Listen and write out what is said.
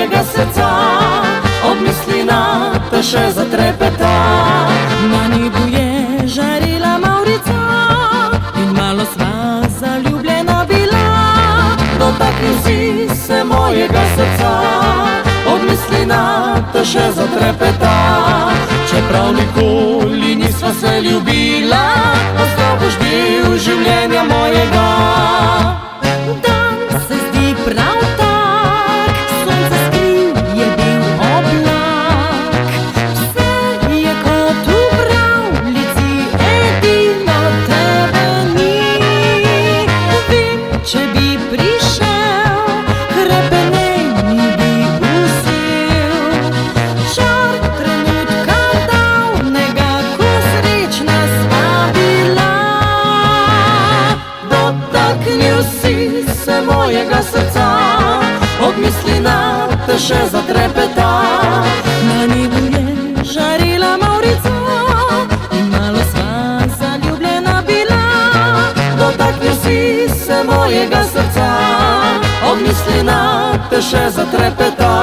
mojega srca, ob misli na te še zatrepeta. Na nebu je žarela Mavrica in malo sva zaljubljena bila. Dotaknil si se mojega srca, ob misli na te še zatrepeta. Čeprav nikoli nisva se ljubila, ostal boš bil življenja mojega. Dan se zdi prav tak, sonce skril je bil oblak. Vse je kot v pravljici, edino tebe ni. Vem, če bi prišel, hrepenenji bi usil. Čar trenutka davnega, ko srečna sva bila. Dotaknil si se mojega srca, ob misli na te še zatrepeta. Na nebu je žarela Mavrica in malo sva zaljubljena bila. Dotaknil si se mojega srca, ob misli na te še zatrepeta.